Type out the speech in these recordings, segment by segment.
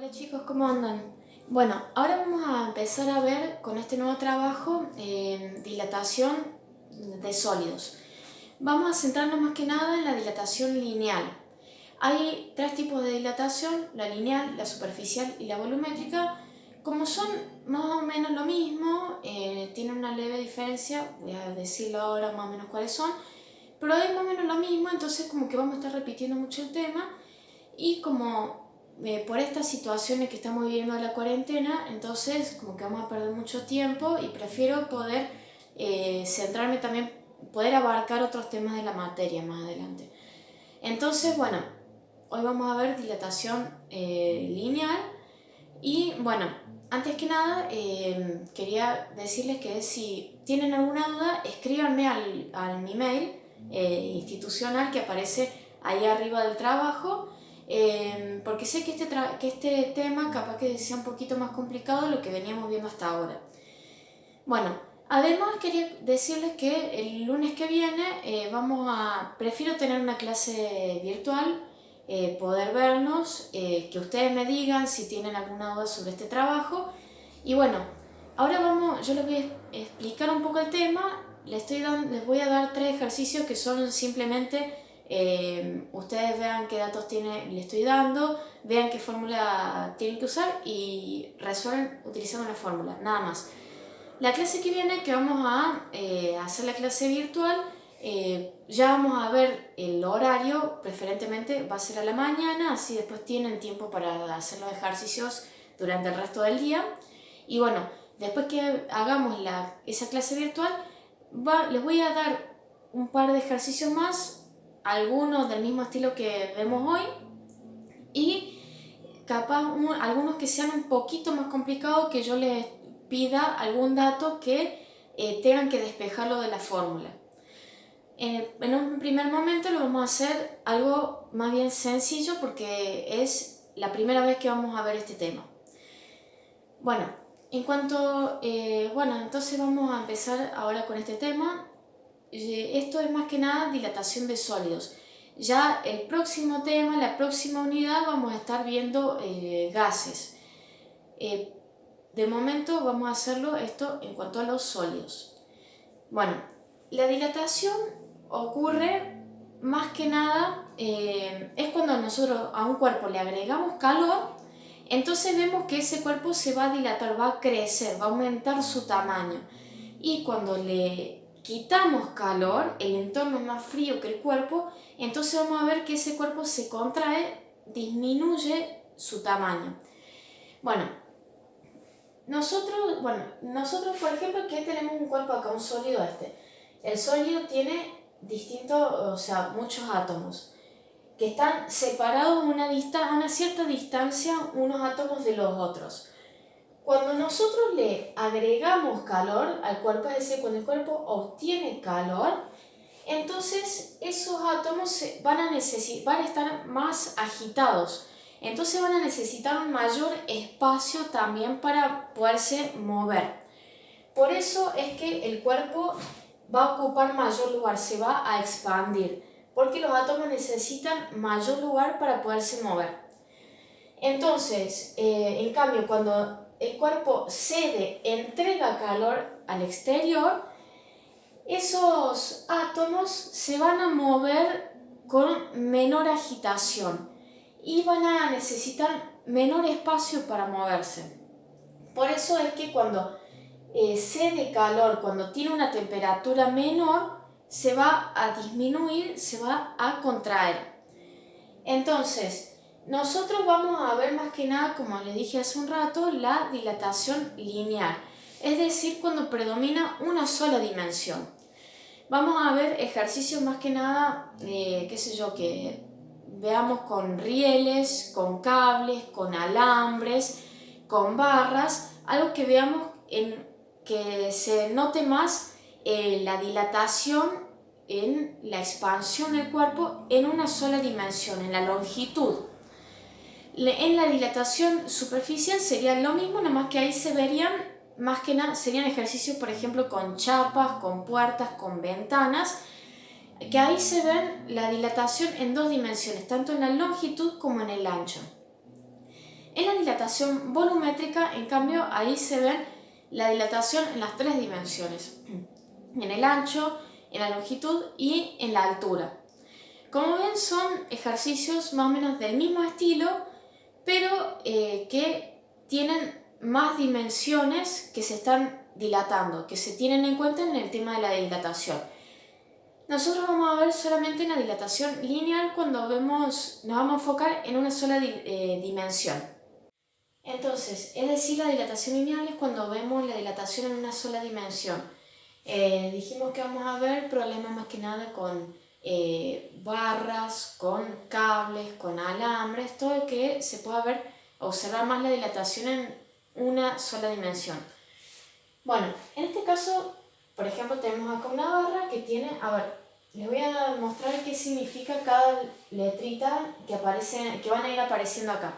Hola chicos, ¿cómo andan? Bueno, ahora vamos a empezar a ver con este nuevo trabajo dilatación de sólidos. Vamos a centrarnos más que nada en la dilatación lineal. Hay tres tipos de dilatación, la lineal, la superficial y la volumétrica. Como son más o menos lo mismo, tienen una leve diferencia, voy a decirlo ahora más o menos cuáles son, pero es más o menos lo mismo, entonces como que vamos a estar repitiendo mucho el tema y como por estas situaciones que estamos viviendo de la cuarentena, entonces como que vamos a perder mucho tiempo y prefiero poder centrarme también, poder abarcar otros temas de la materia más adelante. Entonces, bueno, hoy vamos a ver dilatación lineal y bueno, antes que nada quería decirles que si tienen alguna duda, escríbanme al mi mail institucional que aparece ahí arriba del trabajo, porque sé que este tema capaz que sea un poquito más complicado de lo que veníamos viendo hasta ahora. Bueno, además quería decirles que el lunes que viene prefiero tener una clase virtual, poder vernos, que ustedes me digan si tienen alguna duda sobre este trabajo. Y bueno, ahora yo les voy a explicar un poco el tema. Les voy a dar tres ejercicios que son simplemente, ustedes vean qué datos le estoy dando, vean qué fórmula tienen que usar y resuelven utilizando la fórmula, nada más. La clase que viene, que vamos a hacer la clase virtual, ya vamos a ver el horario, preferentemente va a ser a la mañana, así después tienen tiempo para hacer los ejercicios durante el resto del día. Y bueno, después que hagamos esa clase virtual, les voy a dar un par de ejercicios más, algunos del mismo estilo que vemos hoy, y capaz algunos que sean un poquito más complicados, que yo les pida algún dato que tengan que despejarlo de la fórmula. En un primer momento lo vamos a hacer algo más bien sencillo porque es la primera vez que vamos a ver este tema. Bueno, entonces vamos a empezar ahora con este tema. Esto es más que nada dilatación de sólidos. Ya el próximo tema, la próxima unidad, vamos a estar viendo gases. De momento vamos a hacerlo esto en cuanto a los sólidos. Bueno, la dilatación ocurre más que nada, es cuando nosotros a un cuerpo le agregamos calor, entonces vemos que ese cuerpo se va a dilatar, va a crecer, va a aumentar su tamaño. Y cuando le quitamos calor, el entorno es más frío que el cuerpo, entonces vamos a ver que ese cuerpo se contrae, disminuye su tamaño. Bueno, nosotros por ejemplo, que tenemos un cuerpo acá, un sólido este. El sólido tiene muchos átomos que están separados a una cierta distancia unos átomos de los otros. Cuando nosotros le agregamos calor al cuerpo, es decir, cuando el cuerpo obtiene calor, entonces esos átomos van a estar más agitados. Entonces van a necesitar un mayor espacio también para poderse mover. Por eso es que el cuerpo va a ocupar mayor lugar, se va a expandir, porque los átomos necesitan mayor lugar para poderse mover. Entonces, en cambio, cuando el cuerpo entrega calor al exterior, esos átomos se van a mover con menor agitación y van a necesitar menor espacio para moverse. Por eso es que cuando cede calor, cuando tiene una temperatura menor, se va a disminuir, se va a contraer. Entonces, nosotros vamos a ver más que nada, como les dije hace un rato, la dilatación lineal, es decir, cuando predomina una sola dimensión. Vamos a ver ejercicios más que nada, que veamos con rieles, con cables, con alambres, con barras, algo que veamos que se note más la dilatación en la expansión del cuerpo en una sola dimensión, en la longitud. En la dilatación superficial sería lo mismo, nada más que ahí se verían, más que nada, serían ejercicios, por ejemplo, con chapas, con puertas, con ventanas, que ahí se ven la dilatación en dos dimensiones, tanto en la longitud como en el ancho. En la dilatación volumétrica, en cambio, ahí se ve la dilatación en las 3 dimensiones, en el ancho, en la longitud y en la altura. Como ven, son ejercicios más o menos del mismo estilo, pero que tienen más dimensiones que se están dilatando, que se tienen en cuenta en el tema de la dilatación. Nosotros vamos a ver solamente la dilatación lineal cuando nos vamos a enfocar en una sola dimensión. Entonces, es decir, la dilatación lineal es cuando vemos la dilatación en una sola dimensión. Dijimos que vamos a ver problemas más que nada con barras, con cables, con alambres, todo que se pueda observar más la dilatación en una sola dimensión. Bueno, en este caso, por ejemplo, tenemos acá una barra que tiene, les voy a mostrar qué significa cada letrita que van a ir apareciendo acá.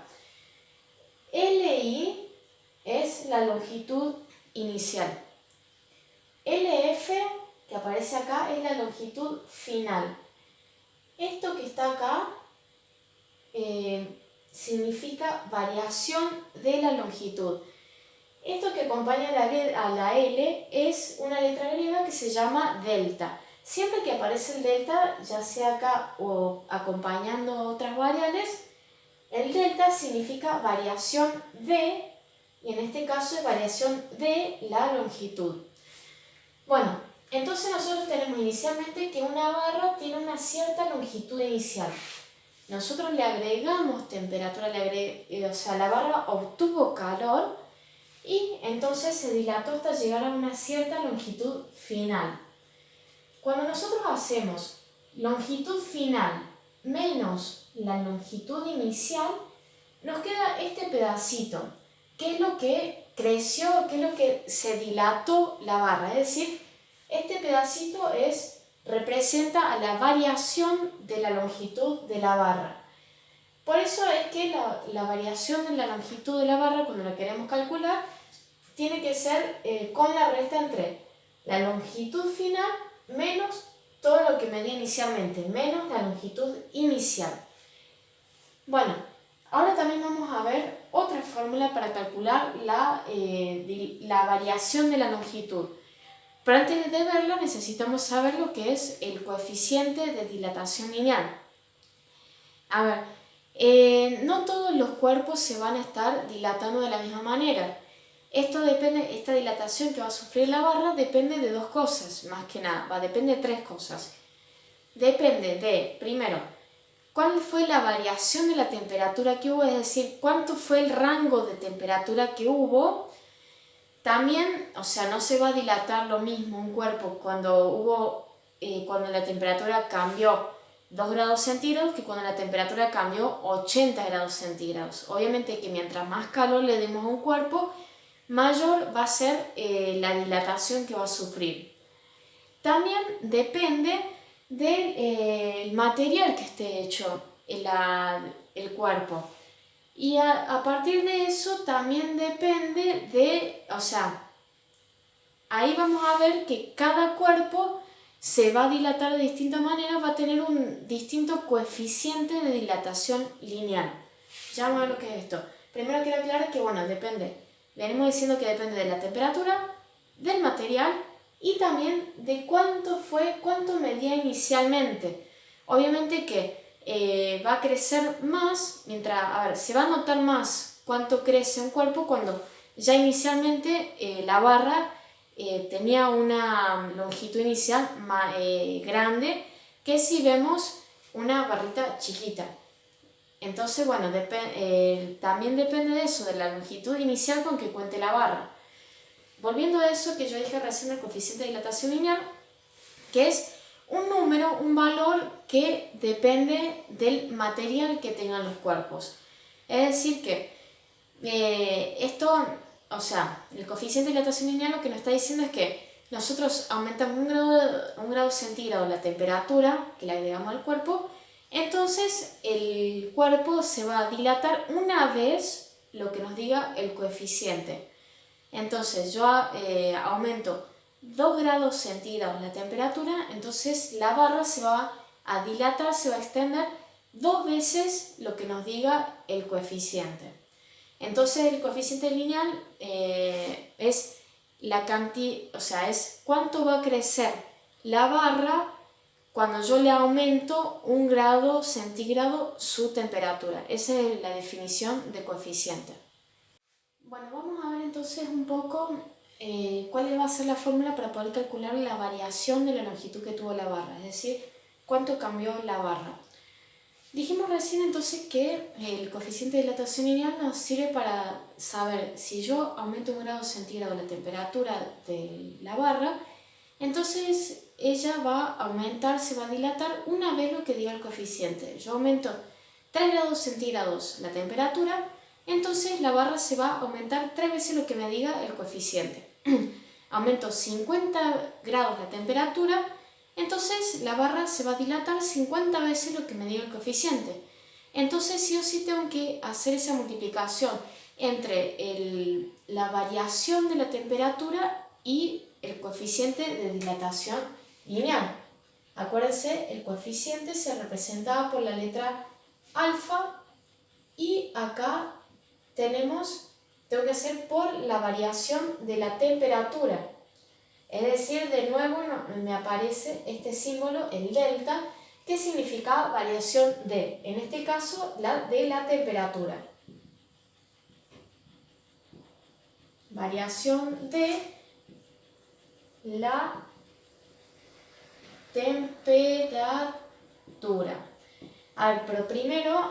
LI es la longitud inicial. LF, que aparece acá, es la longitud final. Esto que está acá significa variación de la longitud. Esto que acompaña a la L es una letra griega que se llama delta. Siempre que aparece el delta, ya sea acá o acompañando otras variables, el delta significa variación de, y en este caso es variación de la longitud. Bueno, entonces nosotros tenemos inicialmente que una barra tiene una cierta longitud inicial. Nosotros le agregamos temperatura, la barra obtuvo calor y entonces se dilató hasta llegar a una cierta longitud final. Cuando nosotros hacemos longitud final menos la longitud inicial, nos queda este pedacito, que es lo que creció, que es lo que se dilató la barra. Es decir, este pedacito representa a la variación de la longitud de la barra. Por eso es que la variación de la longitud de la barra, cuando la queremos calcular, tiene que ser con la resta entre la longitud final menos todo lo que medía inicialmente, menos la longitud inicial. Bueno, ahora también vamos a ver otra fórmula para calcular la variación de la longitud. Pero antes de verlo necesitamos saber lo que es el coeficiente de dilatación lineal. No todos los cuerpos se van a estar dilatando de la misma manera. Esta dilatación que va a sufrir la barra depende de dos cosas, más que nada, depende de tres cosas. Depende de, primero, cuál fue la variación de la temperatura que hubo, es decir, cuánto fue el rango de temperatura que hubo. También, no se va a dilatar lo mismo un cuerpo cuando la temperatura cambió 2 grados centígrados que cuando la temperatura cambió 80 grados centígrados. Obviamente que mientras más calor le demos a un cuerpo, mayor va a ser la dilatación que va a sufrir. También depende del material que esté hecho el cuerpo. Y a partir de eso también depende ahí vamos a ver que cada cuerpo se va a dilatar de distinta manera, va a tener un distinto coeficiente de dilatación lineal. Ya vamos a ver lo que es esto. Primero quiero aclarar que, depende. Venimos diciendo que depende de la temperatura, del material y también de cuánto medía inicialmente. Obviamente que va a crecer más, se va a notar más cuánto crece un cuerpo cuando ya inicialmente la barra tenía una longitud inicial más grande que si vemos una barrita chiquita. Entonces, también depende de eso, de la longitud inicial con que cuente la barra. Volviendo a eso que yo dije recién del coeficiente de dilatación lineal, que es un número, un valor que depende del material que tengan los cuerpos. Es decir que el coeficiente de dilatación lineal lo que nos está diciendo es que nosotros aumentamos un grado centígrado la temperatura que le agregamos al cuerpo, entonces el cuerpo se va a dilatar una vez lo que nos diga el coeficiente. Entonces yo aumento 2 grados centígrados la temperatura, entonces la barra se va a dilatar, se va a extender 2 veces lo que nos diga el coeficiente. Entonces el coeficiente lineal es la cantidad, o sea, es cuánto va a crecer la barra cuando yo le aumento 1 grado centígrado su temperatura. Esa es la definición de coeficiente. Bueno, vamos a ver entonces un poco cuál va a ser la fórmula para poder calcular la variación de la longitud que tuvo la barra, es decir, cuánto cambió la barra. Dijimos recién entonces que el coeficiente de dilatación lineal nos sirve para saber si yo aumento 1 grado centígrado la temperatura de la barra, entonces ella va a aumentar, se va a dilatar una vez lo que diga el coeficiente. Yo aumento 3 grados centígrados la temperatura, entonces la barra se va a aumentar 3 veces lo que me diga el coeficiente. Aumento 50 grados la temperatura, entonces la barra se va a dilatar 50 veces lo que me diga el coeficiente. Entonces sí o sí tengo que hacer esa multiplicación entre la variación de la temperatura y el coeficiente de dilatación lineal. Acuérdense, el coeficiente se representaba por la letra alfa y acá tengo que hacer por la variación de la temperatura. Es decir, de nuevo me aparece este símbolo, el delta, que significa variación de, en este caso, de la temperatura. Variación de la temperatura. A ver, pero primero,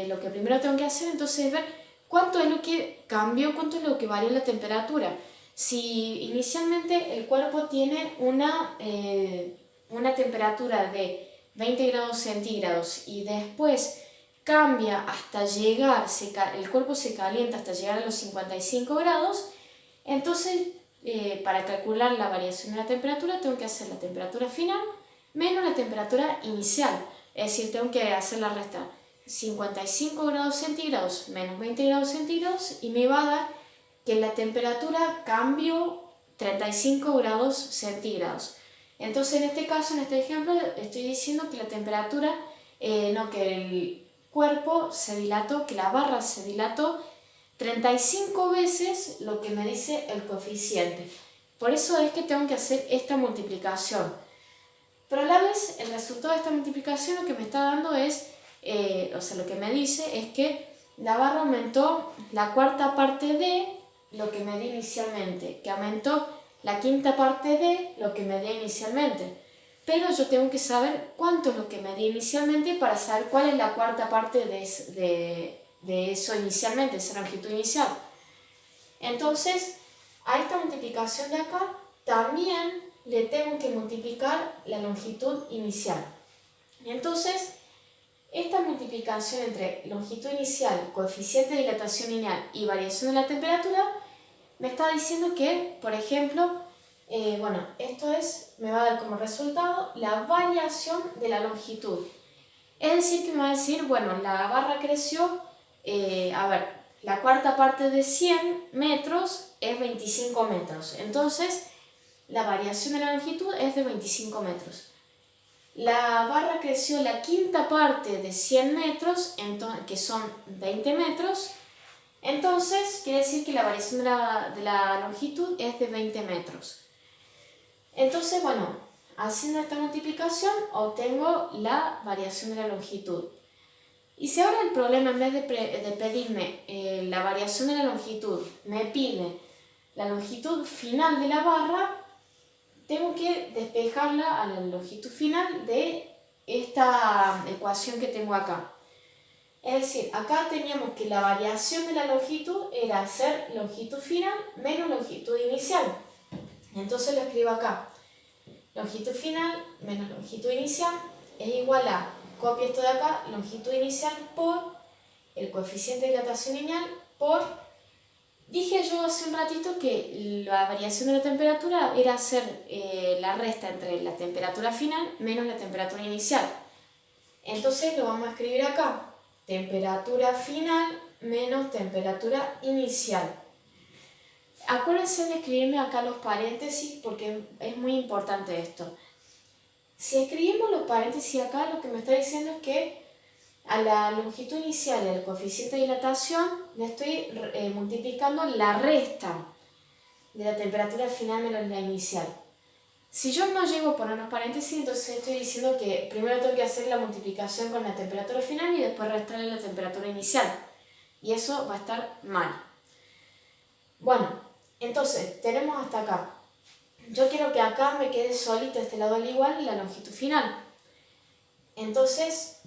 lo que primero tengo que hacer entonces es ver cuánto es lo que cambió, cuánto es lo que varió la temperatura. Si inicialmente el cuerpo tiene una temperatura de 20 grados centígrados y después cambia hasta llegar, el cuerpo se calienta hasta llegar a los 55 grados, entonces para calcular la variación de la temperatura tengo que hacer la temperatura final menos la temperatura inicial, es decir, tengo que hacer la resta 55 grados centígrados menos 20 grados centígrados y me va a dar que la temperatura cambió 35 grados centígrados. Entonces en este caso, en este ejemplo, estoy diciendo que la temperatura, que el cuerpo se dilató, que la barra se dilató 35 veces lo que me dice el coeficiente. Por eso es que tengo que hacer esta multiplicación. Pero a la vez, el resultado de esta multiplicación lo que me está dando es, lo que me dice es que la barra aumentó la cuarta parte de lo que me di inicialmente, que aumentó la quinta parte de lo que me di inicialmente. Pero yo tengo que saber cuánto es lo que me di inicialmente para saber cuál es la cuarta parte de eso inicialmente, esa longitud inicial. Entonces, a esta multiplicación de acá también le tengo que multiplicar la longitud inicial. Y entonces, esta multiplicación entre longitud inicial, coeficiente de dilatación lineal y variación de la temperatura me está diciendo que, por ejemplo, esto me va a dar como resultado la variación de la longitud. Es decir, que me va a decir, la barra creció, la cuarta parte de 100 metros es 25 metros. Entonces, la variación de la longitud es de 25 metros. La barra creció la quinta parte de 100 metros, que son 20 metros. Entonces, quiere decir que la variación de la longitud es de 20 metros. Entonces, haciendo esta multiplicación obtengo la variación de la longitud. Y si ahora el problema, en vez de pedirme la variación de la longitud, me pide la longitud final de la barra, tengo que despejarla a la longitud final de esta ecuación que tengo acá. Es decir, acá teníamos que la variación de la longitud era hacer longitud final menos longitud inicial. Entonces lo escribo acá. Longitud final menos longitud inicial es igual a, copio esto de acá, longitud inicial por el coeficiente de dilatación lineal por... Dije yo hace un ratito que la variación de la temperatura era hacer la resta entre la temperatura final menos la temperatura inicial. Entonces lo vamos a escribir acá. Temperatura final menos temperatura inicial. Acuérdense de escribirme acá los paréntesis porque es muy importante esto. Si escribimos los paréntesis acá, lo que me está diciendo es que A la longitud inicial y al coeficiente de dilatación le estoy multiplicando la resta de la temperatura final menos la inicial. Si yo no llego a poner los paréntesis, entonces estoy diciendo que primero tengo que hacer la multiplicación con la temperatura final y después restarle la temperatura inicial. Y eso va a estar mal. Bueno, entonces tenemos hasta acá. Yo quiero que acá me quede solita este lado al igual la longitud final. Entonces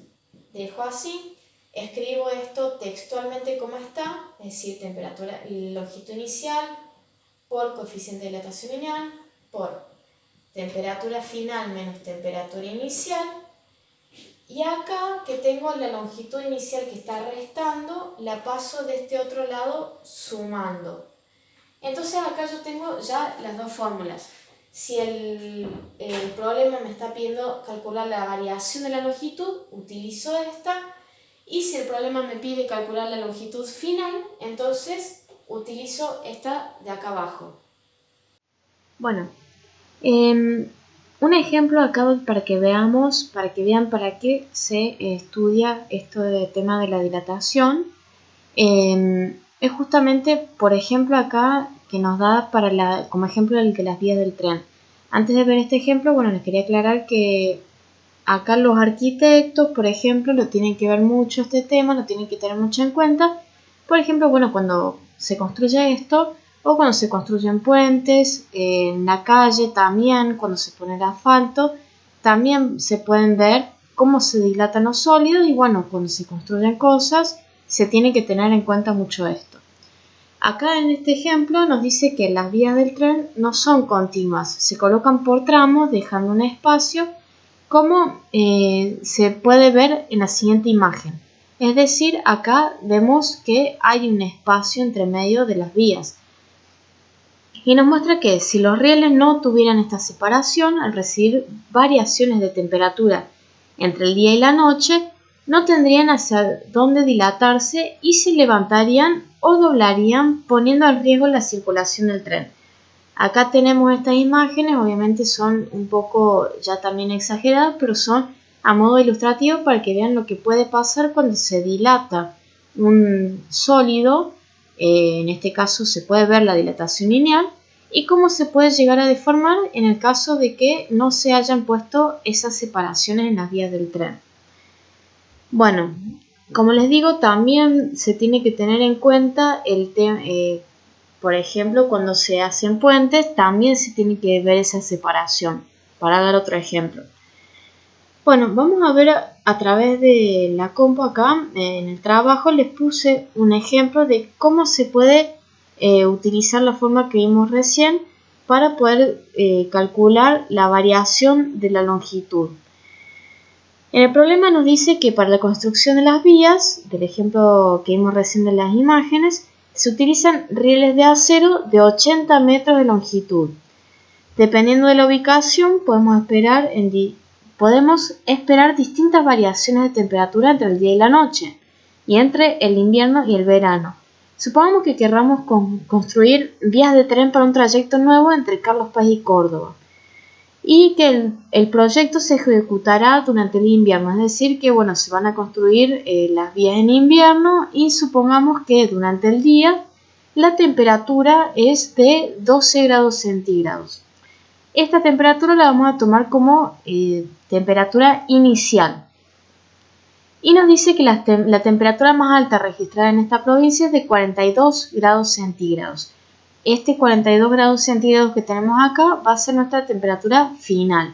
dejo así, escribo esto textualmente como está, es decir, temperatura, longitud inicial por coeficiente de dilatación lineal por temperatura final menos temperatura inicial. Y acá que tengo la longitud inicial que está restando, la paso de este otro lado sumando. Entonces acá yo tengo ya las dos fórmulas. Si el problema me está pidiendo calcular la variación de la longitud, utilizo esta. Y si el problema me pide calcular la longitud final, entonces utilizo esta de acá abajo. Bueno, un ejemplo acá para que vean para qué se estudia esto del tema de la dilatación. Es justamente, por ejemplo, acá que nos da como ejemplo el de las vías del tren. Antes de ver este ejemplo, bueno, les quería aclarar que acá los arquitectos, por ejemplo, lo tienen que ver mucho este tema, lo tienen que tener mucho en cuenta. Por ejemplo, bueno, cuando se construye esto, o cuando se construyen puentes, en la calle también, cuando se pone el asfalto, también se pueden ver cómo se dilatan los sólidos y bueno, cuando se construyen cosas, se tiene que tener en cuenta mucho esto. Acá en este ejemplo nos dice que las vías del tren no son continuas, se colocan por tramos dejando un espacio como se puede ver en la siguiente imagen. Es decir, acá vemos que hay un espacio entre medio de las vías. Y nos muestra que si los rieles no tuvieran esta separación, al recibir variaciones de temperatura entre el día y la noche, no tendrían hacia dónde dilatarse y se levantarían o doblarían poniendo en riesgo la circulación del tren. Acá tenemos estas imágenes, obviamente son un poco ya también exageradas, pero son a modo ilustrativo para que vean lo que puede pasar cuando se dilata un sólido. En este caso se puede ver la dilatación lineal y cómo se puede llegar a deformar en el caso de que no se hayan puesto esas separaciones en las vías del tren. Bueno, como les digo, también se tiene que tener en cuenta el tema, por ejemplo, cuando se hacen puentes, también se tiene que ver esa separación, para dar otro ejemplo. Bueno, vamos a ver a través de la compu acá, en el trabajo, les puse un ejemplo de cómo se puede utilizar la forma que vimos recién para poder calcular la variación de la longitud. En el problema nos dice que para la construcción de las vías, del ejemplo que vimos recién de las imágenes, se utilizan rieles de acero de 80 metros de longitud. Dependiendo de la ubicación, podemos esperar distintas variaciones de temperatura entre el día y la noche, y entre el invierno y el verano. Supongamos que querramos construir vías de tren para un trayecto nuevo entre Carlos Paz y Córdoba, y que el proyecto se ejecutará durante el invierno, es decir, que bueno, se van a construir las vías en invierno y supongamos que durante el día la temperatura es de 12 grados centígrados. Esta temperatura la vamos a tomar como temperatura inicial. Y nos dice que la temperatura más alta registrada en esta provincia es de 42 grados centígrados. Este 42 grados centígrados que tenemos acá va a ser nuestra temperatura final.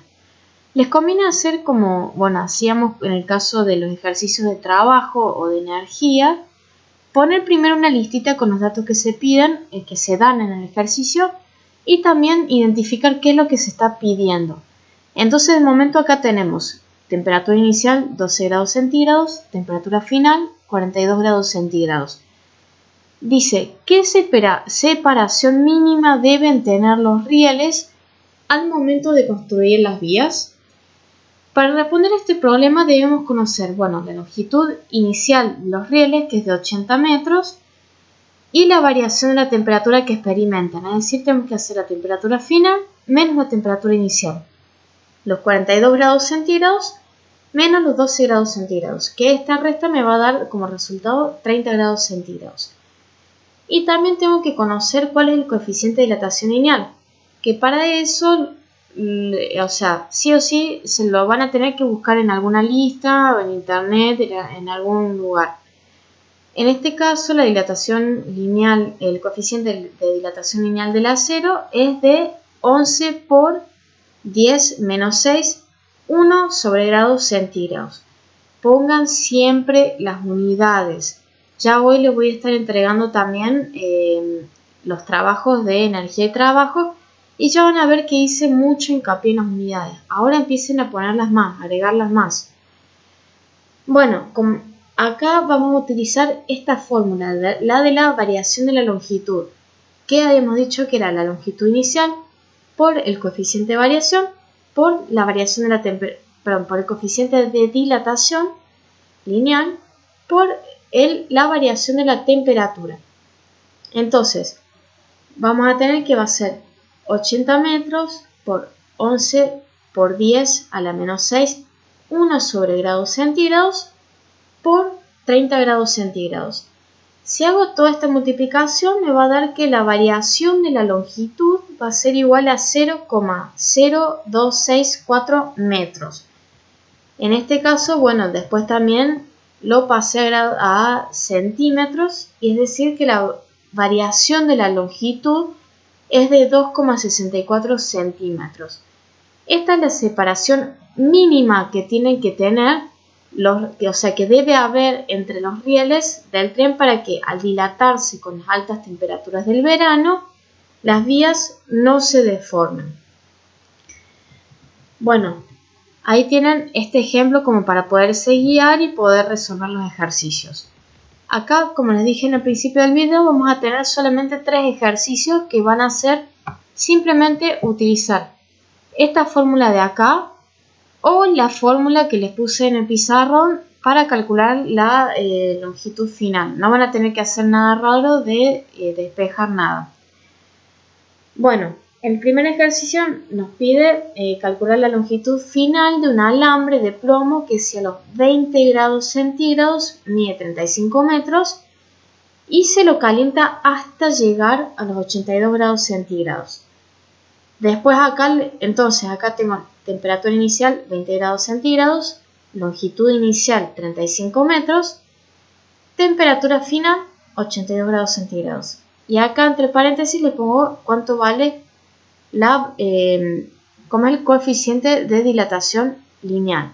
Les conviene hacer como, bueno, hacíamos en el caso de los ejercicios de trabajo o de energía, poner primero una listita con los datos que se piden, que se dan en el ejercicio, y también identificar qué es lo que se está pidiendo. Entonces, de momento acá tenemos temperatura inicial 12 grados centígrados, temperatura final 42 grados centígrados. Dice, ¿qué separación mínima deben tener los rieles al momento de construir las vías? Para responder a este problema debemos conocer, bueno, la longitud inicial de los rieles, que es de 80 metros, y la variación de la temperatura que experimentan, es decir, tenemos que hacer la temperatura final menos la temperatura inicial. Los 42 grados centígrados menos los 12 grados centígrados, que esta resta me va a dar como resultado 30 grados centígrados. Y también tengo que conocer cuál es el coeficiente de dilatación lineal, que para eso, o sea, sí o sí se lo van a tener que buscar en alguna lista o en internet, en algún lugar. En este caso, la dilatación lineal, el coeficiente de dilatación lineal del acero es de 11 por 10 menos 6, 1 sobre grados centígrados. Pongan siempre las unidades. Ya hoy les voy a estar entregando también los trabajos de energía de trabajo y ya van a ver que hice mucho hincapié en las unidades. Ahora empiecen a ponerlas más, agregarlas más. Bueno, acá vamos a utilizar esta fórmula, la de la variación de la longitud, que habíamos dicho que era la longitud inicial por el coeficiente de variación por la variación de por el coeficiente de dilatación lineal por la variación de la temperatura. Entonces, vamos a tener que va a ser 80 metros por 11 por 10 a la menos 6, 1 sobre grados centígrados por 30 grados centígrados. Si hago toda esta multiplicación me va a dar que la variación de la longitud va a ser igual a 0,0264 metros. En este caso, bueno, después también lo pasé a centímetros, y es decir que la variación de la longitud es de 2,64 centímetros. Esta es la separación mínima que tienen que tener, o sea que debe haber entre los rieles del tren para que al dilatarse con las altas temperaturas del verano, las vías no se deformen. Bueno, ahí tienen este ejemplo como para poderse guiar y poder resolver los ejercicios. Acá, como les dije en el principio del video, vamos a tener solamente 3 ejercicios que van a ser simplemente utilizar esta fórmula de acá o la fórmula que les puse en el pizarrón para calcular la longitud final. No van a tener que hacer nada raro de despejar nada. Bueno, el primer ejercicio nos pide calcular la longitud final de un alambre de plomo que si a los 20 grados centígrados mide 35 metros y se lo calienta hasta llegar a los 82 grados centígrados. Después acá tengo temperatura inicial 20 grados centígrados, longitud inicial 35 metros, temperatura final 82 grados centígrados. Y acá entre paréntesis le pongo cuánto vale como es el coeficiente de dilatación lineal.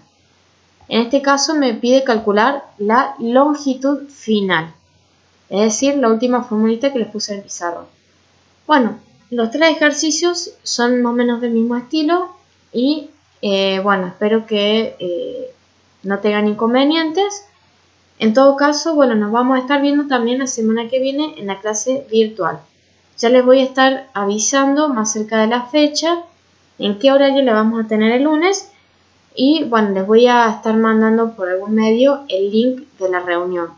En este caso me pide calcular la longitud final, es decir, la última formulita que les puse en el pizarrón. Bueno, los 3 ejercicios son más o menos del mismo estilo y bueno, espero que no tengan inconvenientes. En todo caso, bueno, nos vamos a estar viendo también la semana que viene en la clase virtual. Ya les voy a estar avisando más cerca de la fecha, en qué horario la vamos a tener el lunes y bueno, les voy a estar mandando por algún medio el link de la reunión.